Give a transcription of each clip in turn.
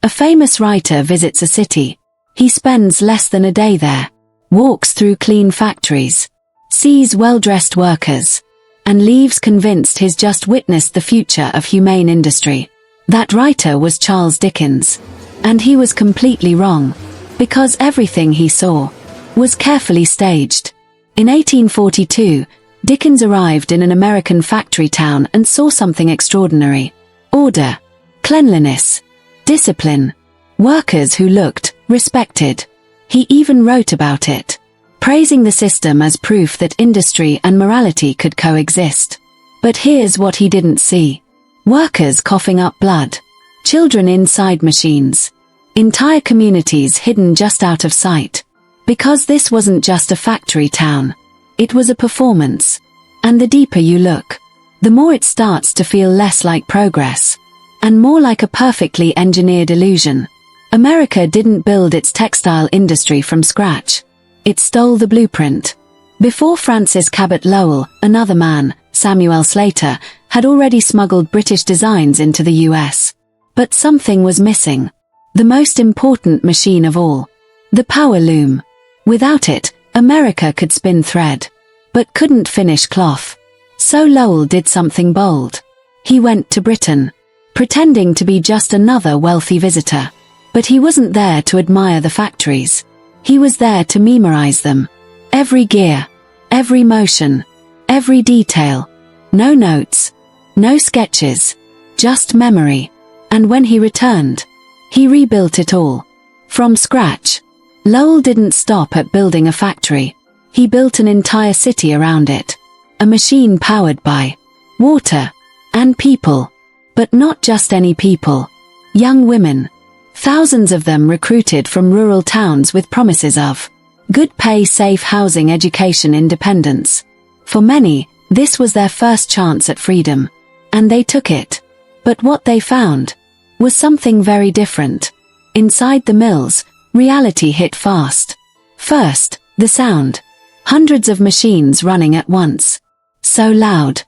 A famous writer visits a city. He spends less than a day there, walks through clean factories, sees well-dressed workers, and leaves convinced he's just witnessed the future of humane industry. That writer was Charles Dickens. And he was completely wrong, because everything he saw was carefully staged. In 1842, Dickens arrived in an American factory town and saw something extraordinary. Order, cleanliness, discipline, workers who looked respected. He even wrote about it, praising the system as proof that industry and morality could coexist. But here's what he didn't see. Workers coughing up blood, children inside machines, entire communities hidden just out of sight. Because this wasn't just a factory town. It was a performance. And the deeper you look, the more it starts to feel less like progress, and more like a perfectly engineered illusion. America didn't build its textile industry from scratch. It stole the blueprint. Before Francis Cabot Lowell, another man, Samuel Slater, had already smuggled British designs into the US. But something was missing. The most important machine of all. The power loom. Without it, America could spin thread, but couldn't finish cloth. So Lowell did something bold. He went to Britain, pretending to be just another wealthy visitor. But he wasn't there to admire the factories. He was there to memorize them. Every gear, every motion, every detail. No notes, no sketches, just memory. And when he returned, he rebuilt it all. From scratch. Lowell didn't stop at building a factory. He built an entire city around it. A machine powered by water and people. But not just any people. Young women. Thousands of them recruited from rural towns with promises of good pay, safe housing, education, independence. For many, this was their first chance at freedom. And they took it. But what they found was something very different. Inside the mills, reality hit fast. First, the sound. Hundreds of machines running at once. So loud,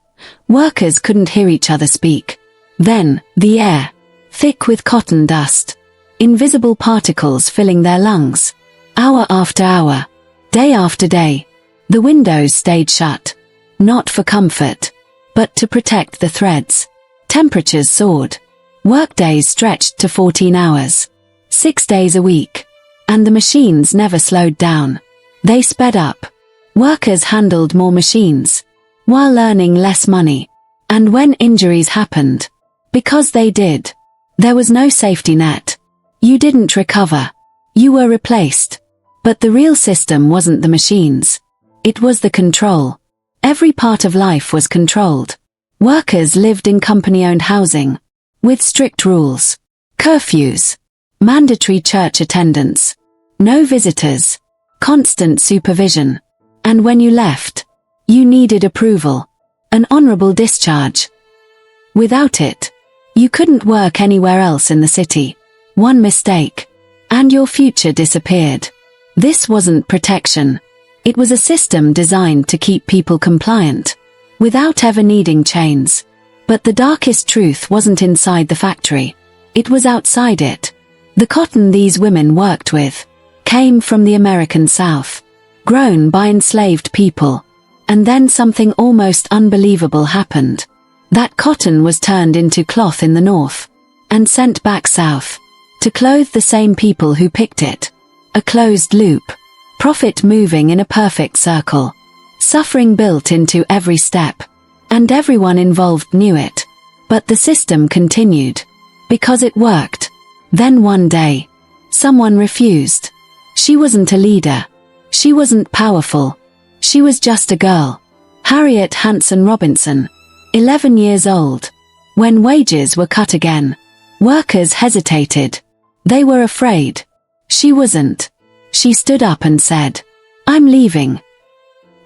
workers couldn't hear each other speak. Then, the air. Thick with cotton dust. Invisible particles filling their lungs. Hour after hour. Day after day. The windows stayed shut. Not for comfort, but to protect the threads. Temperatures soared. Workdays stretched to 14 hours. 6 days a week. And the machines never slowed down. They sped up. Workers handled more machines, while earning less money. And when injuries happened, because they did, there was no safety net. You didn't recover. You were replaced. But the real system wasn't the machines. It was the control. Every part of life was controlled. Workers lived in company-owned housing, with strict rules, curfews, mandatory church attendance, no visitors, constant supervision. And when you left, you needed approval, an honorable discharge. Without it, you couldn't work anywhere else in the city. One mistake, and your future disappeared. This wasn't protection. It was a system designed to keep people compliant, without ever needing chains. But the darkest truth wasn't inside the factory. It was outside it. The cotton these women worked with came from the American South, grown by enslaved people. And then something almost unbelievable happened. That cotton was turned into cloth in the North, and sent back south, to clothe the same people who picked it. A closed loop. Profit moving in a perfect circle. Suffering built into every step. And everyone involved knew it. But the system continued. Because it worked. Then one day, someone refused. She wasn't a leader. She wasn't powerful. She was just a girl. Harriet Hanson Robinson. 11 years old. When wages were cut again, workers hesitated. They were afraid. She wasn't. She stood up and said, "I'm leaving."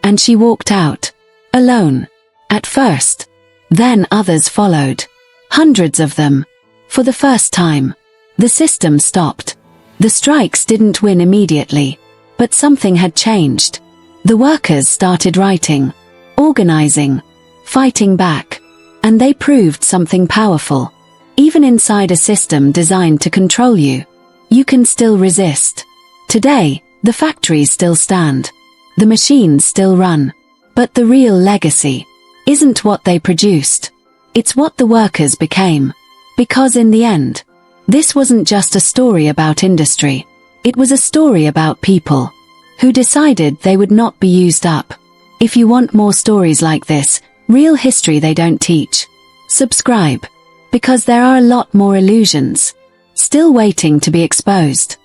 And she walked out. Alone. At first. Then others followed. Hundreds of them. For the first time. The system stopped. The strikes didn't win immediately. But something had changed. The workers started writing, organizing, fighting back. And they proved something powerful. Even inside a system designed to control you, you can still resist. Today, the factories still stand. The machines still run. But the real legacy isn't what they produced. It's what the workers became. Because in the end, this wasn't just a story about industry. It was a story about people who decided they would not be used up. If you want more stories like this, real history they don't teach, subscribe. Because there are a lot more illusions still waiting to be exposed.